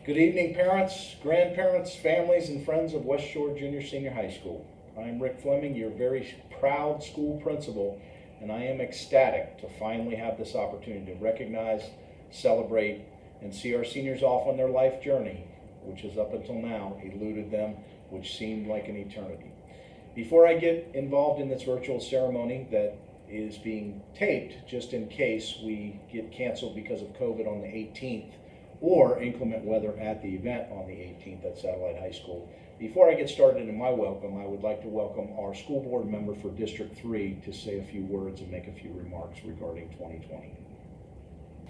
Good evening, parents, grandparents, families, and friends of West Shore Junior Senior High School. I'm Rick Fleming, your very proud school principal, and I am ecstatic to finally have this opportunity to recognize, celebrate, and see our seniors off on their life journey, which has up until now eluded them, which seemed like an eternity. Before I get involved in this virtual ceremony that is being taped, just in case we get canceled because of COVID on the 18th, or inclement weather at the event on the 18th at Satellite High School. Before I get started in my welcome, I would like to welcome our school board member for District 3 to say a few words and make a few remarks regarding 2020.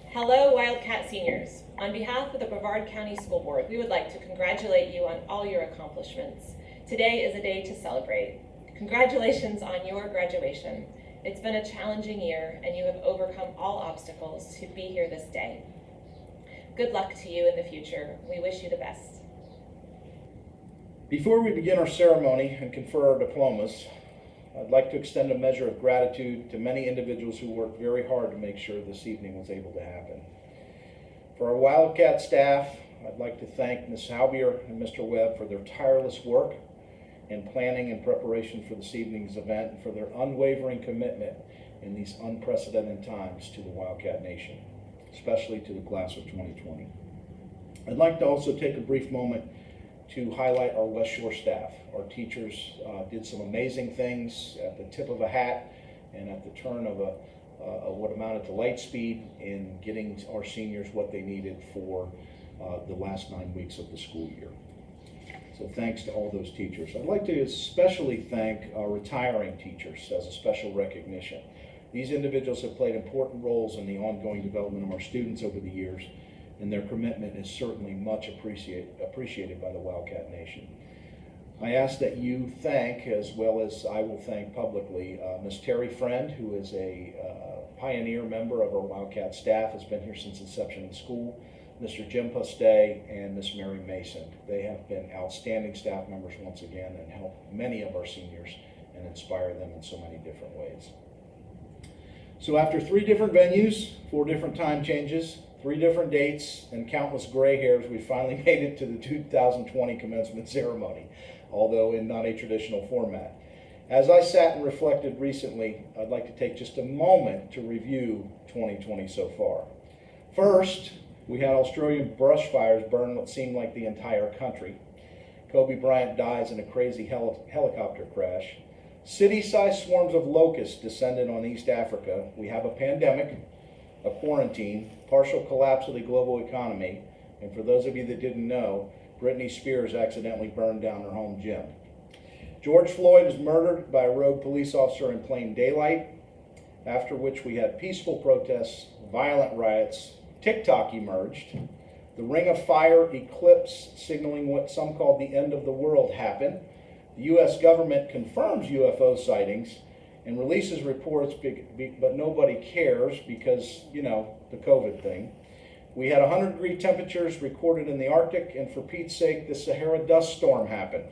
Hello, Wildcat seniors. On behalf of the Brevard County School Board, we would like to congratulate you on all your accomplishments. Today is a day to celebrate. Congratulations on your graduation. It's been a challenging year, and you have overcome all obstacles to be here this day. Good luck to you in the future. We wish you the best. Before we begin our ceremony and confer our diplomas, I'd like to extend a measure of gratitude to many individuals who worked very hard to make sure this evening was able to happen. For our Wildcat staff, I'd like to thank Ms. Halbier and Mr. Webb for their tireless work in planning and preparation for this evening's event and for their unwavering commitment in these unprecedented times to the Wildcat Nation, especially to the class of 2020. I'd like to also take a brief moment to highlight our West Shore staff. Our teachers did some amazing things at the tip of a hat and at the turn of what amounted to light speed in getting our seniors what they needed for the last 9 weeks of the school year. So thanks to all those teachers. I'd like to especially thank our retiring teachers as a special recognition. These individuals have played important roles in the ongoing development of our students over the years, and their commitment is certainly much appreciated by the Wildcat Nation. I ask that you thank, as well as I will thank publicly, Ms. Terry Friend, who is a pioneer member of our Wildcat staff, has been here since inception in school, Mr. Jim Postay, and Ms. Mary Mason. They have been outstanding staff members once again and helped many of our seniors and inspire them in so many different ways. So after 3 different venues, 4 different time changes, 3 different dates, and countless gray hairs, we finally made it to the 2020 commencement ceremony, although in not a traditional format. As I sat and reflected recently, I'd like to take just a moment to review 2020 so far. First, we had Australian brush fires burn what seemed like the entire country. Kobe Bryant dies in a crazy helicopter crash. City-sized swarms of locusts descended on East Africa. We have a pandemic, a quarantine, partial collapse of the global economy, and for those of you that didn't know, Britney Spears accidentally burned down her home gym. George Floyd was murdered by a rogue police officer in plain daylight, after which we had peaceful protests, violent riots, TikTok emerged, the Ring of Fire eclipse signaling what some called the end of the world happened. The U.S. government confirms UFO sightings and releases reports, but nobody cares because, you know, the COVID thing. We had 100-degree temperatures recorded in the Arctic, and for Pete's sake, the Sahara dust storm happened.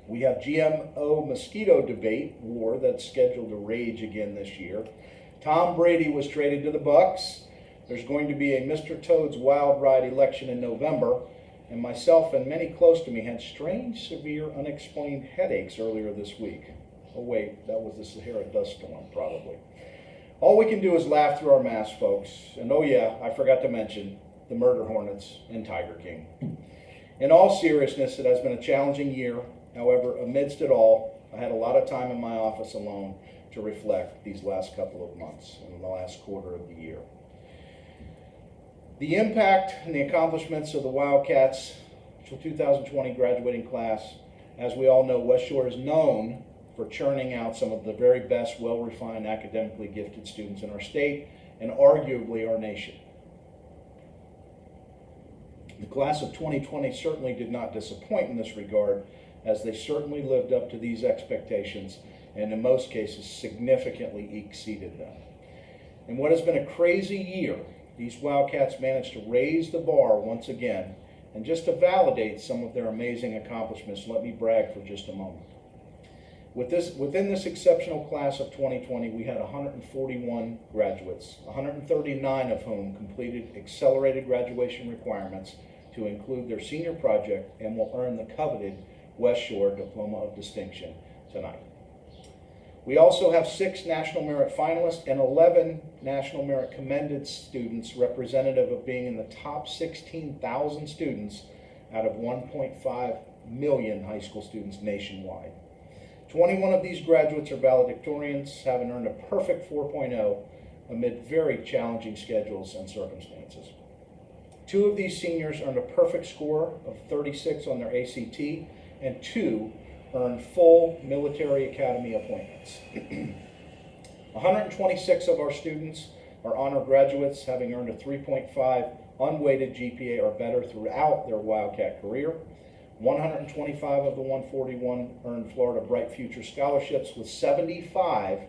We have GMO mosquito debate war that's scheduled to rage again this year. Tom Brady was traded to the Bucks. There's going to be a Mr. Toad's Wild Ride election in November, and myself and many close to me had strange, severe, unexplained headaches earlier this week. Oh wait, that was the Sahara dust storm, probably. All we can do is laugh through our masks, folks. And oh yeah, I forgot to mention the Murder Hornets and Tiger King. In all seriousness, it has been a challenging year. However, amidst it all, I had a lot of time in my office alone to reflect these last couple of months and the last quarter of the year. The impact and the accomplishments of the Wildcats 2020 graduating class, as we all know, West Shore is known for churning out some of the very best, well-refined, academically gifted students in our state and arguably our nation. The class of 2020 certainly did not disappoint in this regard, as they certainly lived up to these expectations and in most cases significantly exceeded them. In what has been a crazy year, these Wildcats managed to raise the bar once again, and just to validate some of their amazing accomplishments, let me brag for just a moment. Within this exceptional class of 2020, we had 141 graduates, 139 of whom completed accelerated graduation requirements to include their senior project and will earn the coveted West Shore Diploma of Distinction tonight. We also have 6 National Merit finalists and 11 National Merit commended students, representative of being in the top 16,000 students out of 1.5 million high school students nationwide. 21 of these graduates are valedictorians, having earned a perfect 4.0 amid very challenging schedules and circumstances. 2 of these seniors earned a perfect score of 36 on their ACT, and 2 earned full military academy appointments. 126 of our students are honor graduates, having earned a 3.5 unweighted GPA or better throughout their Wildcat career. 125 of the 141 earned Florida Bright Future scholarships, with 75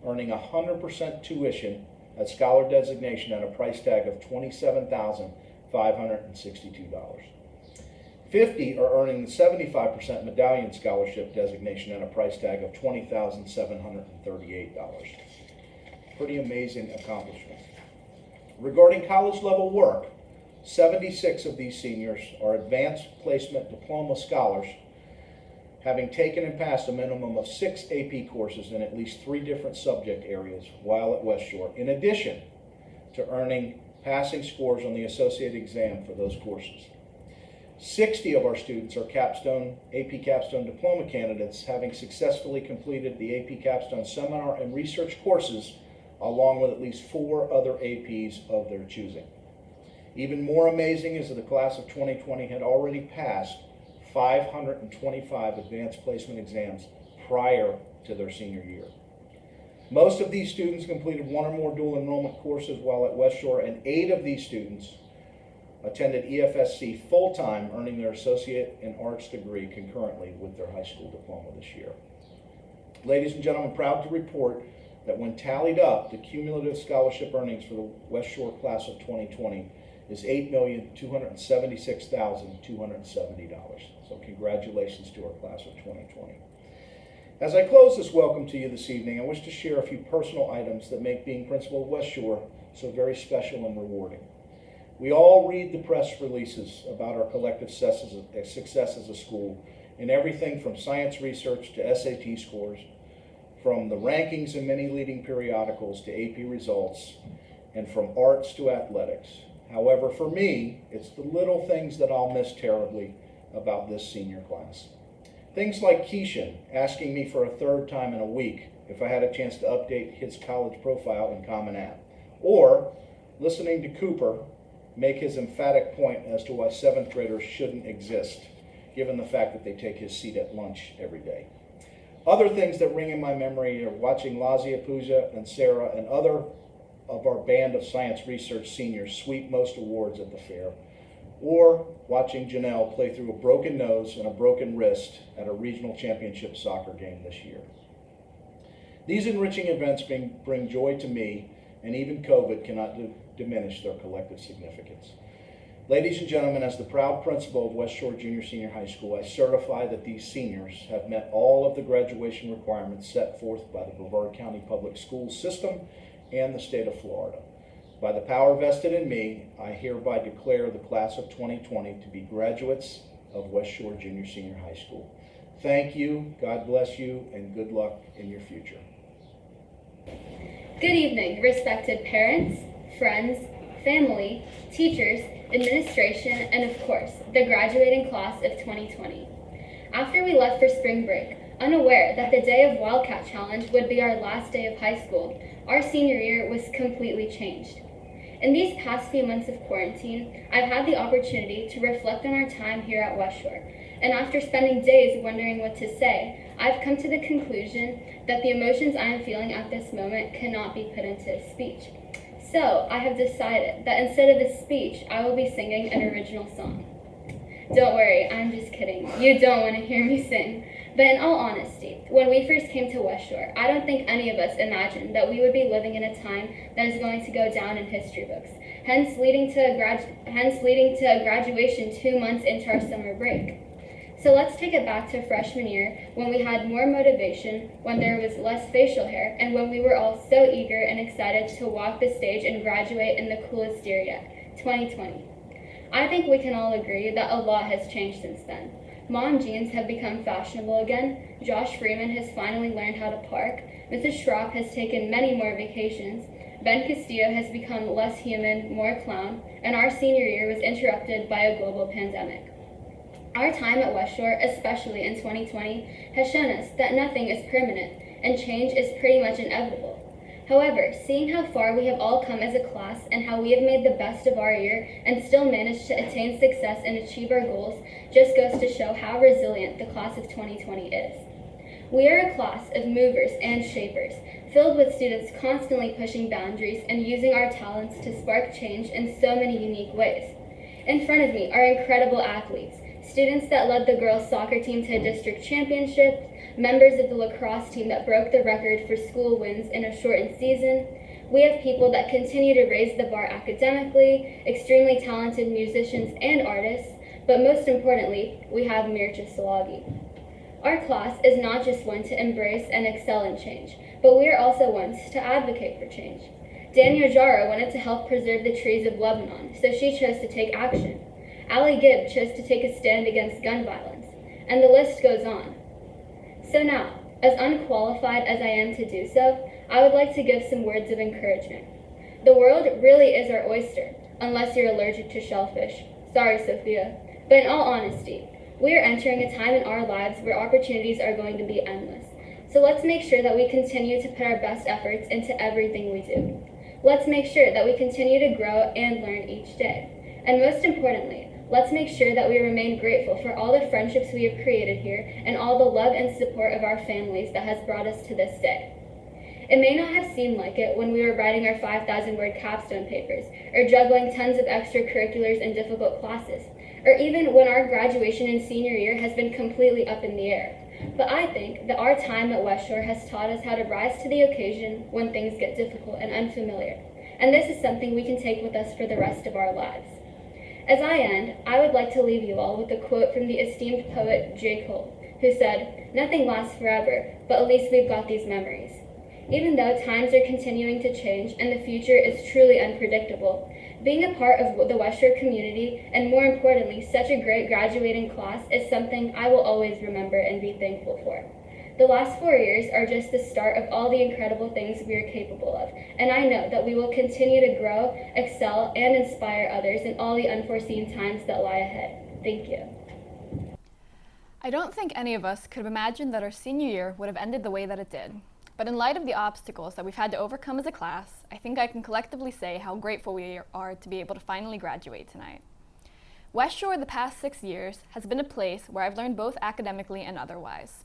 earning 100% tuition at scholar designation at a price tag of $27,562. 50 are earning the 75% medallion scholarship designation at a price tag of $20,738. Pretty amazing accomplishment. Regarding college level work, 76 of these seniors are advanced placement diploma scholars, having taken and passed a minimum of 6 AP courses in at least 3 different subject areas while at West Shore, in addition to earning passing scores on the associated exam for those courses. 60 of our students are AP Capstone Diploma candidates, having successfully completed the AP Capstone seminar and research courses, along with at least 4 other APs of their choosing. Even more amazing is that the class of 2020 had already passed 525 advanced placement exams prior to their senior year. Most of these students completed 1 or more dual enrollment courses while at West Shore, and 8 of these students attended EFSC full-time, earning their associate in arts degree concurrently with their high school diploma this year. Ladies and gentlemen, proud to report that when tallied up, the cumulative scholarship earnings for the West Shore class of 2020 is $8,276,270. So congratulations to our class of 2020. As I close this welcome to you this evening, I wish to share a few personal items that make being principal of West Shore so very special and rewarding. We all read the press releases about our collective success as a school in everything from science research to SAT scores, from the rankings in many leading periodicals to AP results, and from arts to athletics. However, for me, it's the little things that I'll miss terribly about this senior class. Things like Keishan asking me for a 3rd time in a week if I had a chance to update his college profile in Common App, or listening to Cooper make his emphatic point as to why 7th graders shouldn't exist, given the fact that they take his seat at lunch every day. Other things that ring in my memory are watching Lazia Pooja and Sarah and other of our band of science research seniors sweep most awards at the fair, or watching Janelle play through a broken nose and a broken wrist at a regional championship soccer game this year. These enriching events bring joy to me, and even COVID cannot diminish their collective significance. Ladies and gentlemen, as the proud principal of West Shore Junior Senior High School, I certify that these seniors have met all of the graduation requirements set forth by the Brevard County Public Schools system and the state of Florida. By the power vested in me, I hereby declare the class of 2020 to be graduates of West Shore Junior Senior High School. Thank you, God bless you, and good luck in your future. Good evening, respected parents, friends, family, teachers, administration, and of course, the graduating class of 2020. After we left for spring break, unaware that the day of Wildcat Challenge would be our last day of high school, our senior year was completely changed. In these past few months of quarantine, I've had the opportunity to reflect on our time here at West Shore, and after spending days wondering what to say, I've come to the conclusion that the emotions I am feeling at this moment cannot be put into a speech. So I have decided that instead of a speech, I will be singing an original song. Don't worry, I'm just kidding. You don't want to hear me sing. But in all honesty, when we first came to West Shore, I don't think any of us imagined that we would be living in a time that is going to go down in history books, hence leading to a graduation 2 months into our summer break. So let's take it back to freshman year, when we had more motivation, when there was less facial hair, and when we were all so eager and excited to walk the stage and graduate in the coolest year yet, 2020. I think we can all agree that a lot has changed since then. Mom jeans have become fashionable again, Josh Freeman has finally learned how to park, Mrs. Schropp has taken many more vacations, Ben Castillo has become less human, more clown, and our senior year was interrupted by a global pandemic. Our time at West Shore, especially in 2020, has shown us that nothing is permanent, and change is pretty much inevitable. However, seeing how far we have all come as a class and how we have made the best of our year and still managed to attain success and achieve our goals just goes to show how resilient the class of 2020 is. We are a class of movers and shapers, filled with students constantly pushing boundaries and using our talents to spark change in so many unique ways. In front of me are incredible athletes, students that led the girls' soccer team to a district championship, members of the lacrosse team that broke the record for school wins in a shortened season. We have people that continue to raise the bar academically, extremely talented musicians and artists, but most importantly, we have Mircea Salagi. Our class is not just one to embrace and excel in change, but we are also ones to advocate for change. Daniel Jara wanted to help preserve the trees of Lebanon, so she chose to take action. Alyson Gibb chose to take a stand against gun violence, and the list goes on. So now, as unqualified as I am to do so, I would like to give some words of encouragement. The world really is our oyster, unless you're allergic to shellfish. Sorry, Sophia. But in all honesty, we are entering a time in our lives where opportunities are going to be endless. So let's make sure that we continue to put our best efforts into everything we do. Let's make sure that we continue to grow and learn each day. And most importantly, let's make sure that we remain grateful for all the friendships we have created here and all the love and support of our families that has brought us to this day. It may not have seemed like it when we were writing our 5,000-word capstone papers, or juggling tons of extracurriculars and difficult classes, or even when our graduation and senior year has been completely up in the air. But I think that our time at West Shore has taught us how to rise to the occasion when things get difficult and unfamiliar, and this is something we can take with us for the rest of our lives. As I end, I would like to leave you all with a quote from the esteemed poet J. Cole, who said, "Nothing lasts forever, but at least we've got these memories." Even though times are continuing to change and the future is truly unpredictable, being a part of the West Shore community, and more importantly, such a great graduating class, is something I will always remember and be thankful for. The last 4 years are just the start of all the incredible things we are capable of, and I know that we will continue to grow, excel, and inspire others in all the unforeseen times that lie ahead. Thank you. I don't think any of us could have imagined that our senior year would have ended the way that it did. But in light of the obstacles that we've had to overcome as a class, I think I can collectively say how grateful we are to be able to finally graduate tonight. West Shore the past 6 years has been a place where I've learned both academically and otherwise.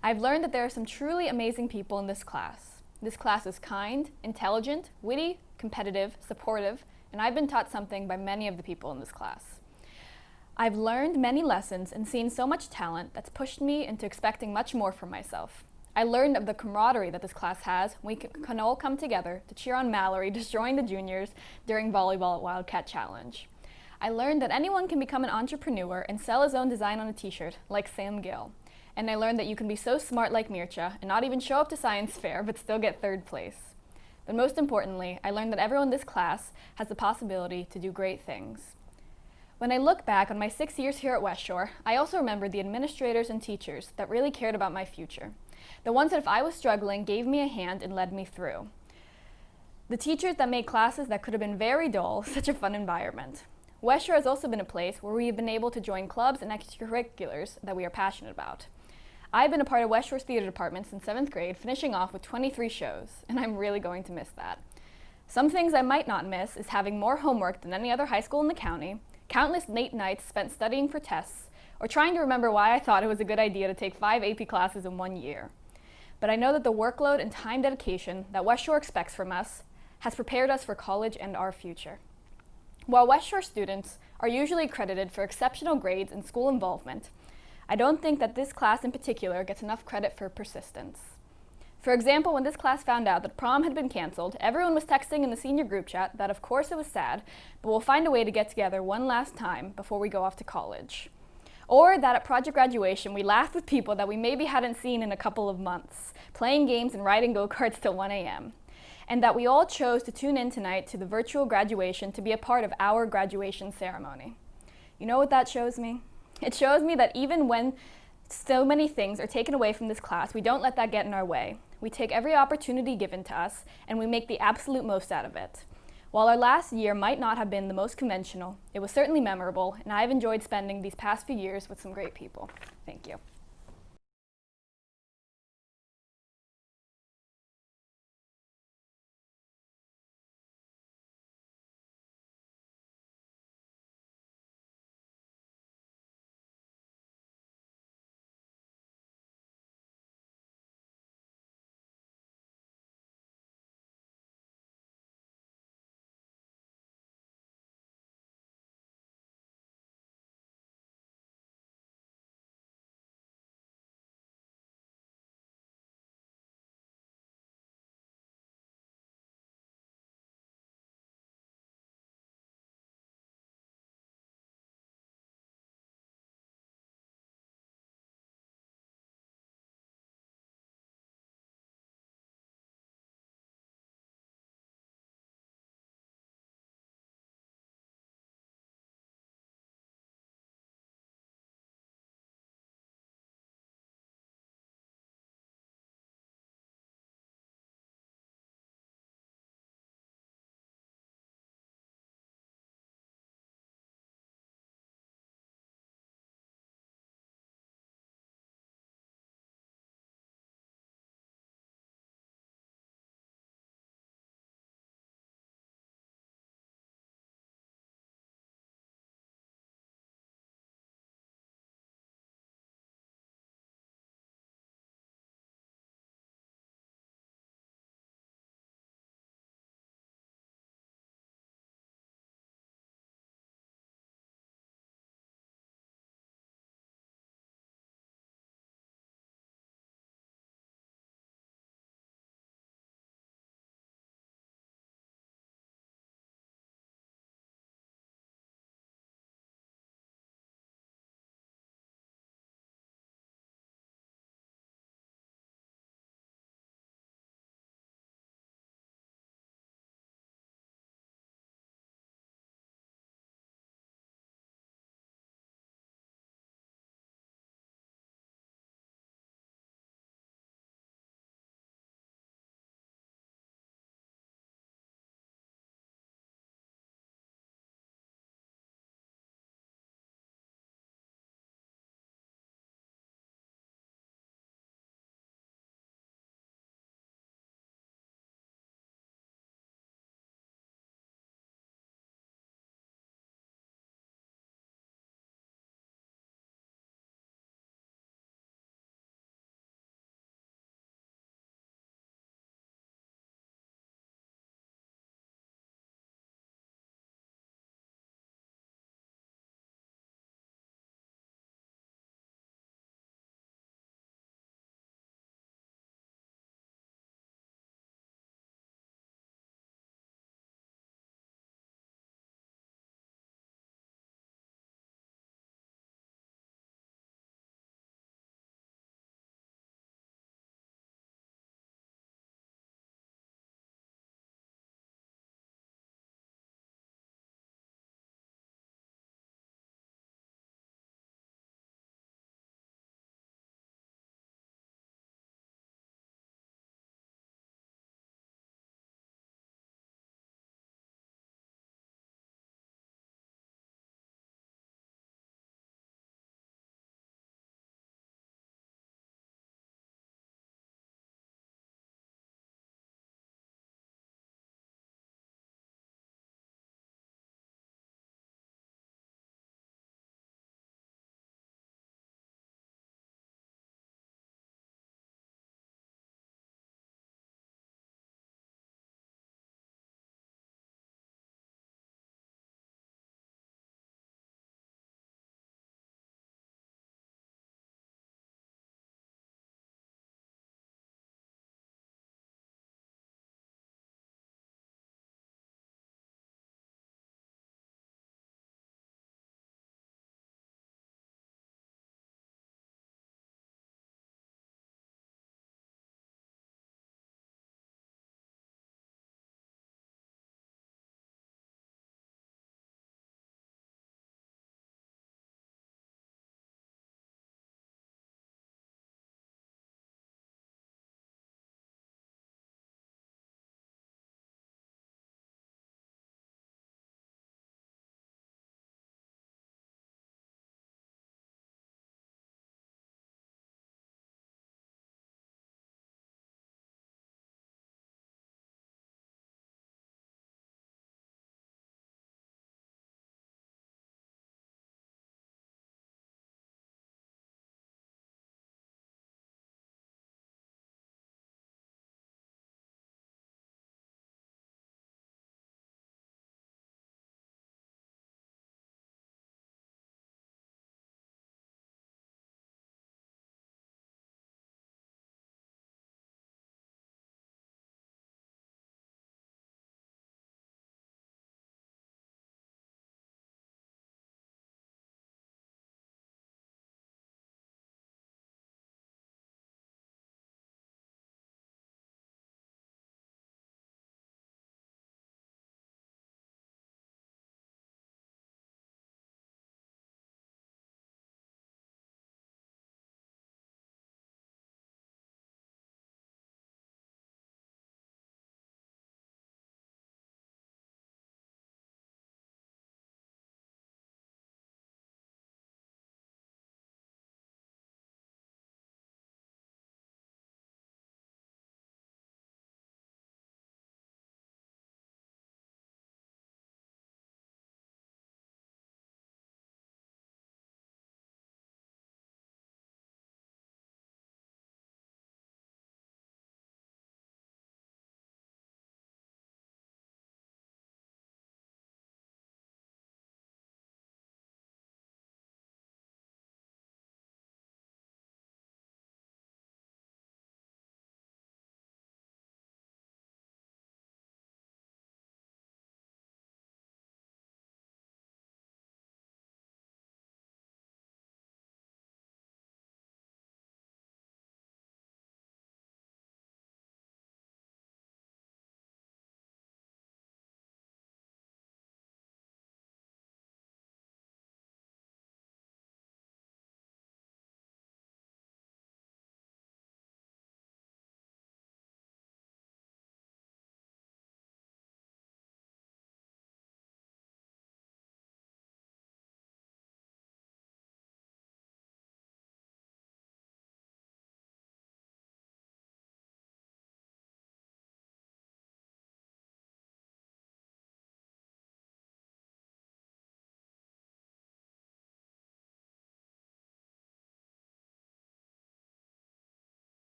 I've learned that there are some truly amazing people in this class. This class is kind, intelligent, witty, competitive, supportive, and I've been taught something by many of the people in this class. I've learned many lessons and seen so much talent that's pushed me into expecting much more from myself. I learned of the camaraderie that this class has when we can all come together to cheer on Mallory destroying the juniors during volleyball at Wildcat Challenge. I learned that anyone can become an entrepreneur and sell his own design on a t-shirt, like Sam Gill. And I learned that you can be so smart like Mircea and not even show up to science fair but still get 3rd place. But most importantly, I learned that everyone in this class has the possibility to do great things. When I look back on my 6 years here at West Shore, I also remember the administrators and teachers that really cared about my future. The ones that if I was struggling gave me a hand and led me through. The teachers that made classes that could have been very dull such a fun environment. West Shore has also been a place where we have been able to join clubs and extracurriculars that we are passionate about. I've been a part of West Shore's theater department since 7th grade, finishing off with 23 shows, and I'm really going to miss that. Some things I might not miss is having more homework than any other high school in the county, countless late nights spent studying for tests, or trying to remember why I thought it was a good idea to take 5 AP classes in 1 year. But I know that the workload and time dedication that West Shore expects from us has prepared us for college and our future. While West Shore students are usually accredited for exceptional grades and school involvement, I don't think that this class in particular gets enough credit for persistence. For example, when this class found out that prom had been canceled, everyone was texting in the senior group chat that of course it was sad, but we'll find a way to get together one last time before we go off to college. Or that at project graduation, we laughed with people that we maybe hadn't seen in a couple of months, playing games and riding go-karts till 1 a.m. And that we all chose to tune in tonight to the virtual graduation to be a part of our graduation ceremony. You know what that shows me? It shows me that even when so many things are taken away from this class, we don't let that get in our way. We take every opportunity given to us, and we make the absolute most out of it. While our last year might not have been the most conventional, it was certainly memorable, and I've enjoyed spending these past few years with some great people. Thank you.